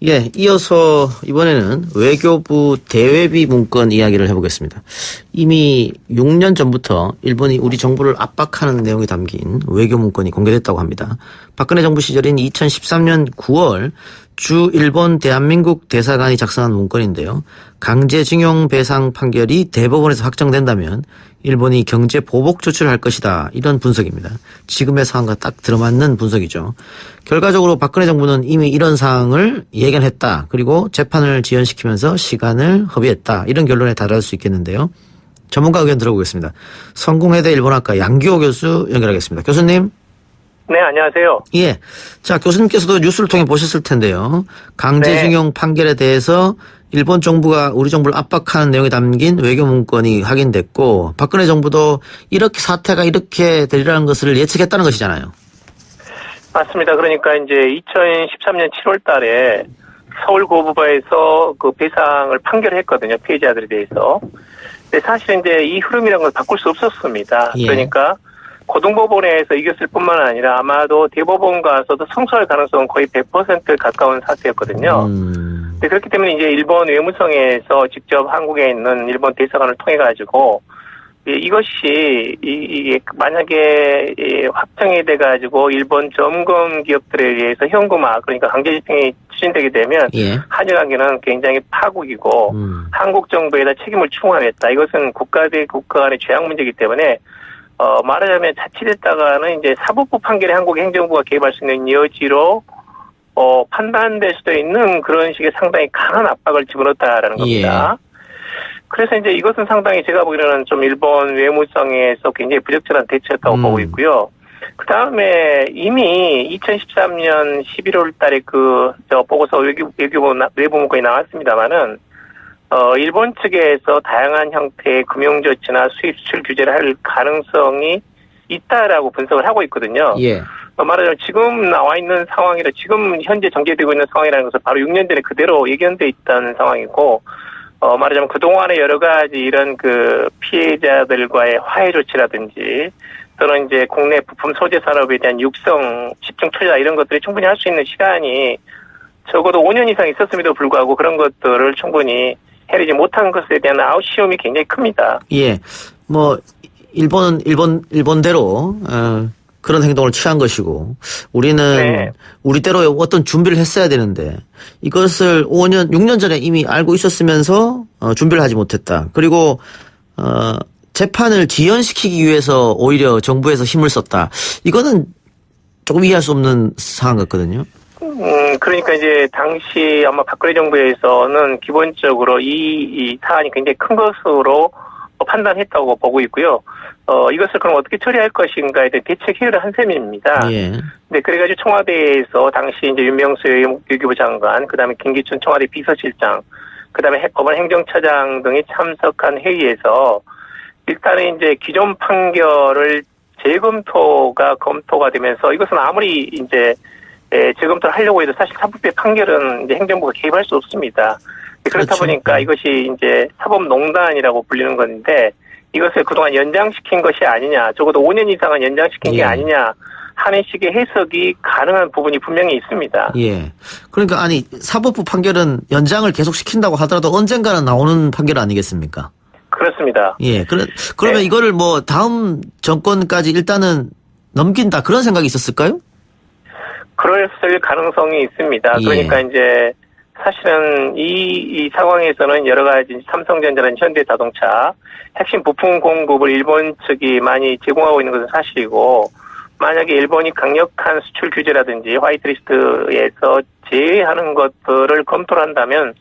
예, 이어서 이번에는 외교부 대외비 문건 이야기를 해보겠습니다. 이미 6년 전부터 일본이 우리 정부를 압박하는 내용이 담긴 외교 문건이 공개됐다고 합니다. 박근혜 정부 시절인 2013년 9월 주 일본 대한민국 대사관이 작성한 문건인데요. 강제징용 배상 판결이 대법원에서 확정된다면 일본이 경제 보복 조치를 할 것이다. 이런 분석입니다. 지금의 상황과 딱 들어맞는 분석이죠. 결과적으로 박근혜 정부는 이미 이런 사항을 예견했다. 그리고 재판을 지연시키면서 시간을 허비했다. 이런 결론에 달할 수 있겠는데요. 전문가 의견 들어보겠습니다. 성공회대 일본학과 양규호 교수 연결하겠습니다. 교수님. 네, 안녕하세요. 예. 자, 교수님께서도 뉴스를 통해 보셨을 텐데요. 강제징용 판결에 대해서 일본 정부가 우리 정부를 압박하는 내용이 담긴 외교 문건이 확인됐고, 박근혜 정부도 이렇게 사태가 이렇게 되리라는 것을 예측했다는 것이잖아요. 맞습니다. 그러니까 이제 2013년 7월 달에 서울고부바에서 그 배상을 판결했거든요. 피해자들에 대해서. 근데 사실 이제 이 흐름이라는 걸 바꿀 수 없었습니다. 예. 그러니까 고등법원에서 이겼을 뿐만 아니라 아마도 대법원 가서도 성소할 가능성은 거의 100% 가까운 사태였거든요. 네, 그렇기 때문에 이제 일본 외무성에서 직접 한국에 있는 일본 대사관을 통해 가지고 이것이 이게 만약에 확정이 돼 가지고 일본 점검 기업들에 의해서 현금화 그러니까 강제집행이 추진되게 되면 한일 관계는 굉장히 파국이고 한국 정부에다 책임을 추궁하겠다. 이것은 국가 대 국가 간의 죄악 문제이기 때문에 말하자면 자칫했다가는 이제 사법부 판결에 한국 행정부가 개입할 수 있는 여지로 판단될 수도 있는 그런 식의 상당히 강한 압박을 집어넣었다라는 겁니다. 그래서 이제 이것은 상당히 제가 보기에는 좀 일본 외무성에서 굉장히 부적절한 대처였다고 보고 있고요. 그 다음에 이미 2013년 11월 달에 보고서 외부 문건이 나왔습니다만은, 일본 측에서 다양한 형태의 금융 조치나 수입 수출 규제를 할 가능성이 있다라고 분석을 하고 있거든요. 말하자면 지금 나와 있는 상황이라 지금 현재 전개되고 있는 상황이라는 것은 바로 6년 전에 그대로 예견돼 있다는 상황이고, 말하자면 그동안의 여러 가지 이런 그 피해자들과의 화해 조치라든지 또는 이제 국내 부품 소재 산업에 대한 육성, 집중 투자 이런 것들이 충분히 할 수 있는 시간이 적어도 5년 이상 있었음에도 불구하고 그런 것들을 충분히 해내지 못한 것에 대한 아쉬움이 굉장히 큽니다. 예. 뭐, 일본은 일본대로, 그런 행동을 취한 것이고, 우리는 우리대로 어떤 준비를 했어야 되는데, 이것을 6년 전에 이미 알고 있었으면서, 준비를 하지 못했다. 그리고, 재판을 지연시키기 위해서 오히려 정부에서 힘을 썼다. 이거는 조금 이해할 수 없는 상황 같거든요. 그러니까 이제 당시 아마 박근혜 정부에서는 기본적으로 이 사안이 굉장히 큰 것으로 판단했다고 보고 있고요. 이것을 그럼 어떻게 처리할 것인가에 대해 대책 회의를 한 셈입니다. 네, 그래가지고 청와대에서 당시 이제 윤명수 외교부 장관, 그 다음에 김기춘 청와대 비서실장, 그 다음에 법원 행정처장 등이 참석한 회의에서 일단은 이제 기존 판결을 검토가 되면서 이것은 아무리 이제 재검토를 하려고 해도 사실 사법부의 판결은 이제 행정부가 개입할 수 없습니다. 그렇다 보니까 이것이 이제 사법농단이라고 불리는 건데 이것을 그동안 연장시킨 것이 아니냐, 적어도 5년 이상은 연장시킨 게 아니냐 하는 식의 해석이 가능한 부분이 분명히 있습니다. 그러니까 아니 사법부 판결은 연장을 계속 시킨다고 하더라도 언젠가는 나오는 판결 아니겠습니까? 그렇습니다. 그러면 이거를 뭐 다음 정권까지 일단은 넘긴다 그런 생각이 있었을까요? 그럴 가능성이 있습니다. 그러니까 이제 사실은 이 상황에서는 여러 가지 삼성전자는 현대자동차 핵심 부품 공급을 일본 측이 많이 제공하고 있는 것은 사실이고, 만약에 일본이 강력한 수출 규제라든지 화이트리스트에서 제외하는 것들을 검토를 한다면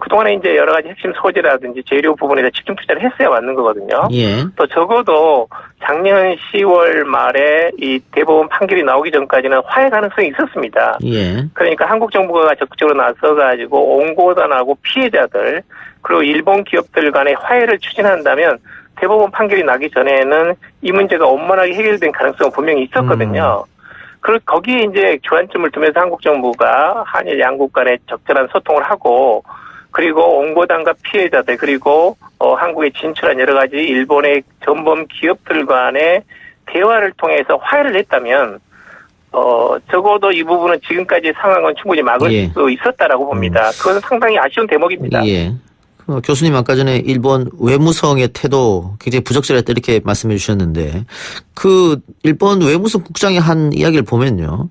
그동안에 이제 여러 가지 핵심 소재라든지 재료 부분에서 집중 투자를 했어야 맞는 거거든요. 또 적어도 작년 10월 말에 이 대법원 판결이 나오기 전까지는 화해 가능성이 있었습니다. 그러니까 한국 정부가 적극적으로 나서가지고 온고단하고 피해자들 그리고 일본 기업들 간의 화해를 추진한다면 대법원 판결이 나기 전에는 이 문제가 원만하게 해결된 가능성은 분명히 있었거든요. 그리고 거기에 이제 주안점을 두면서 한국 정부가 한일 양국 간에 적절한 소통을 하고, 그리고 온고단과 피해자들 그리고 한국에 진출한 여러 가지 일본의 전범 기업들 간의 대화를 통해서 화해를 했다면 적어도 이 부분은 지금까지 상황은 충분히 막을 예. 수 있었다라고 봅니다. 그것은 상당히 아쉬운 대목입니다. 예. 교수님 아까 전에 일본 외무성의 태도 굉장히 부적절했다 이렇게 말씀해 주셨는데 그 일본 외무성 국장이 한 이야기를 보면요.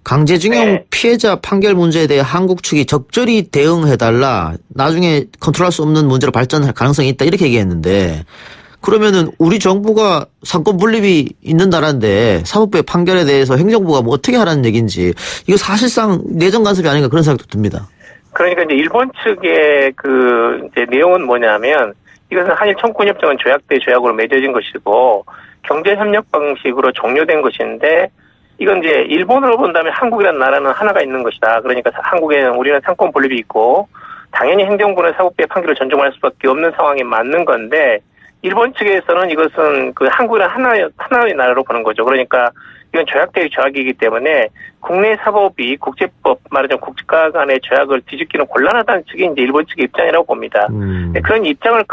강제징용 네. 피해자 판결 문제에 대해 한국 측이 적절히 대응해달라. 나중에 컨트롤할 수 없는 문제로 발전할 가능성이 있다 이렇게 얘기했는데 그러면은 우리 정부가 상권 분립이 있는 나라인데 사법부의 판결에 대해서 행정부가 뭐 어떻게 하라는 얘기인지 이거 사실상 내정 간섭이 아닌가 그런 생각도 듭니다. 그러니까 이제 일본 측의 이제 내용은 뭐냐면 이것은 한일 청구협정은 조약 대 조약으로 맺어진 것이고 경제협력 방식으로 종료된 것인데 이건 이제 일본으로 본다면 한국이라는 나라는 하나가 있는 것이다. 그러니까 한국에는 우리는 상권 분립이 있고 당연히 행정부는 사법부의 판결을 존중할 수밖에 없는 상황에 맞는 건데 일본 측에서는 이것은 그 한국이란 하나의 나라로 보는 거죠. 그러니까 이건 조약 대 조약이기 때문에 국내 사법이 국제법 말하자면 국가 간의 조약을 뒤집기는 곤란하다는 측이 이제 일본 측의 입장이라고 봅니다. 그런 입장을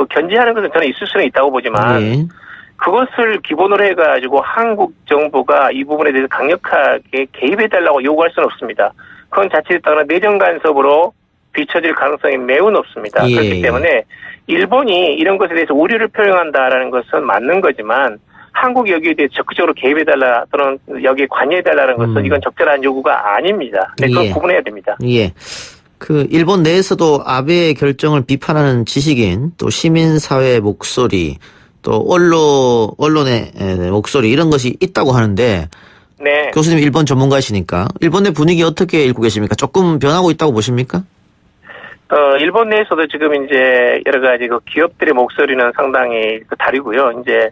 견지하는 것은 저는 있을 수는 있다고 보지만 예. 그것을 기본으로 해가지고 한국 정부가 이 부분에 대해서 강력하게 개입해달라고 요구할 수는 없습니다. 그건 자칫 따라 내정 간섭으로 비춰질 가능성이 매우 높습니다. 예. 그렇기 때문에 일본이 이런 것에 대해서 우려를 표명한다라는 것은 맞는 거지만 한국이 여기에 대해 적극적으로 개입해달라 또는 여기에 관여해달라는 것은 이건 적절한 요구가 아닙니다. 네, 그건 예. 구분해야 됩니다. 예. 그 일본 내에서도 아베의 결정을 비판하는 지식인 또 시민사회 목소리 또 언론의 목소리 이런 것이 있다고 하는데 네. 교수님 일본 전문가이시니까 일본의 분위기 어떻게 읽고 계십니까? 조금 변하고 있다고 보십니까? 일본 내에서도 지금 이제 여러 가지 그 기업들의 목소리는 상당히 다르고요. 이제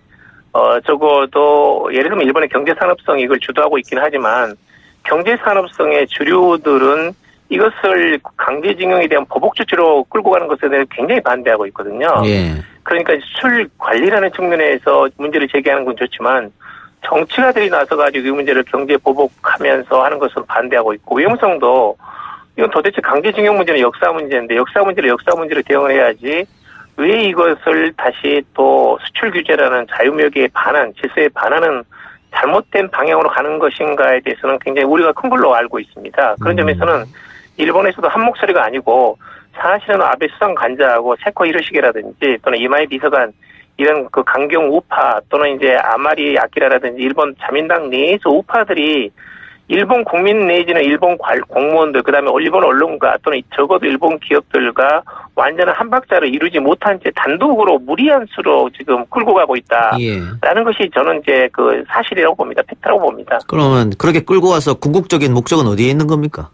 적어도 예를 들면 일본의 경제산업성이 이걸 주도하고 있긴 하지만 경제산업성의 주류들은 이것을 강제징용에 대한 보복 조치로 끌고 가는 것에 대해 굉장히 반대하고 있거든요. 예. 그러니까 수출 관리라는 측면에서 문제를 제기하는 건 좋지만 정치가들이 나서가지고 이 문제를 경제 보복하면서 하는 것은 반대하고 있고 외무성도 이건 도대체 강제징용 문제는 역사 문제인데 역사 문제를 역사 문제로 대응을 해야지 왜 이것을 다시 또 수출 규제라는 자유무역에 반한 질서에 반하는 잘못된 방향으로 가는 것인가에 대해서는 굉장히 우려가 큰 걸로 알고 있습니다. 그런 점에서는 일본에서도 한 목소리가 아니고 사실은 아베 수상 관자하고 세코 히로시게라든지 또는 이마이 비서관 이런 그 강경 우파 또는 이제 아마리 아키라라든지 일본 자민당 내에서 우파들이 일본 국민 내지는 일본 공무원들 그다음에 일본 언론가 또는 적어도 일본 기업들과 완전한 한 박자를 이루지 못한 채 단독으로 무리한 수로 지금 끌고 가고 있다라는 예. 것이 저는 이제 그 사실이라고 봅니다. 팩트라고 봅니다. 그러면 그렇게 끌고 와서 궁극적인 목적은 어디에 있는 겁니까?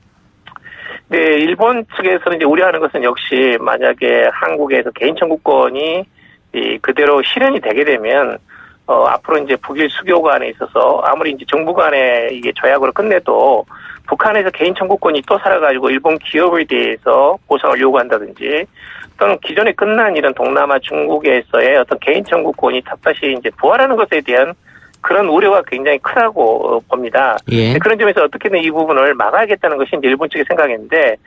네, 일본 측에서는 이제 우려하는 것은 역시 만약에 한국에서 개인 청구권이 그대로 실현이 되게 되면 앞으로 이제 북일 수교 간에 있어서 아무리 이제 정부 간에 이게 조약으로 끝내도 북한에서 개인 청구권이 또 살아가지고 일본 기업에 대해서 보상을 요구한다든지 또는 기존에 끝난 이런 동남아 중국에서의 어떤 개인 청구권이 다시 이제 부활하는 것에 대한 그런 우려가 굉장히 크다고 봅니다. 예. 그런 점에서 어떻게든 이 부분을 막아야겠다는 것이 이제 일본 측의 생각인데,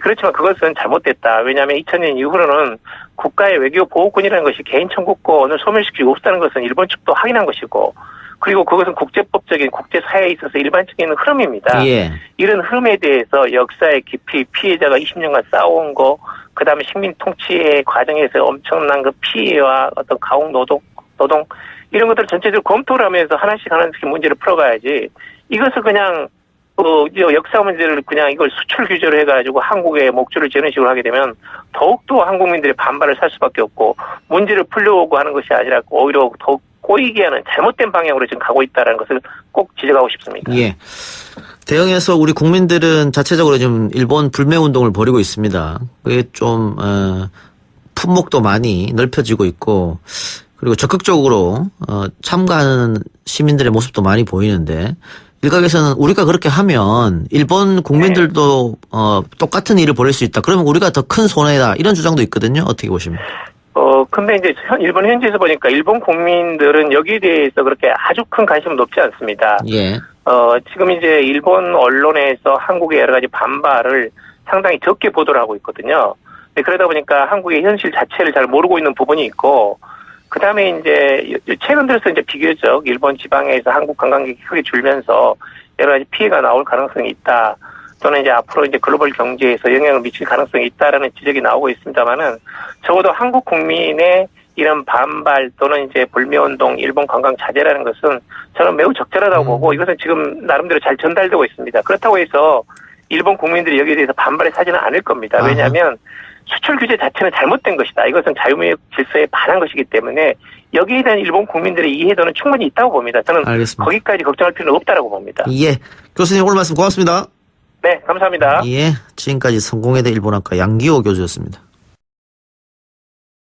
그렇지만 그것은 잘못됐다. 왜냐하면 2000년 이후로는 국가의 외교 보호권이라는 것이 개인 청구권을 소멸시키고 없다는 것은 일본 측도 확인한 것이고, 그리고 그것은 국제법적인 국제사회에 있어서 일반적인 흐름입니다. 예. 이런 흐름에 대해서 역사의 깊이 피해자가 20년간 쌓아온 거, 그 다음에 식민 통치의 과정에서 엄청난 그 피해와 어떤 가혹 노동 이런 것들을 전체적으로 검토를 하면서 하나씩 문제를 풀어가야지 이것을 그냥 역사 문제를 그냥 이걸 수출 규제로 해가지고 한국에 목줄을 재는 식으로 하게 되면 더욱더 한국민들의 반발을 살 수밖에 없고 문제를 풀려고 하는 것이 아니라 오히려 더욱 꼬이게 하는 잘못된 방향으로 지금 가고 있다는 것을 꼭 지적하고 싶습니다. 예. 대응해서 우리 국민들은 자체적으로 좀 일본 불매 운동을 벌이고 있습니다. 그게 좀 품목도 많이 넓혀지고 있고 그리고 적극적으로 참가하는 시민들의 모습도 많이 보이는데 일각에서는 우리가 그렇게 하면 일본 국민들도 똑같은 일을 벌일 수 있다. 그러면 우리가 더 큰 손해다. 이런 주장도 있거든요. 어떻게 보십니까? 근데 이제 일본 현지에서 보니까 일본 국민들은 여기에 대해서 그렇게 아주 큰 관심은 높지 않습니다. 예. 지금 이제 일본 언론에서 한국의 여러 가지 반발을 상당히 적게 보도를 하고 있거든요. 그러다 보니까 한국의 현실 자체를 잘 모르고 있는 부분이 있고, 그 다음에 이제 최근 들어서 이제 비교적 일본 지방에서 한국 관광객이 크게 줄면서 여러 가지 피해가 나올 가능성이 있다. 또는 이제 앞으로 이제 글로벌 경제에서 영향을 미칠 가능성이 있다라는 지적이 나오고 있습니다만은 적어도 한국 국민의 이런 반발 또는 이제 불매운동, 일본 관광 자제라는 것은 저는 매우 적절하다고 보고 이것은 지금 나름대로 잘 전달되고 있습니다. 그렇다고 해서 일본 국민들이 여기에 대해서 반발하지는 않을 겁니다. 왜냐하면 수출 규제 자체는 잘못된 것이다. 이것은 자유무역 질서에 반한 것이기 때문에 여기에 대한 일본 국민들의 이해도는 충분히 있다고 봅니다. 저는 알겠습니다. 거기까지 걱정할 필요는 없다라고 봅니다. 예, 교수님 오늘 말씀 고맙습니다. 네, 감사합니다. 예, 지금까지 성공회대 일본학과 양기호 교수였습니다.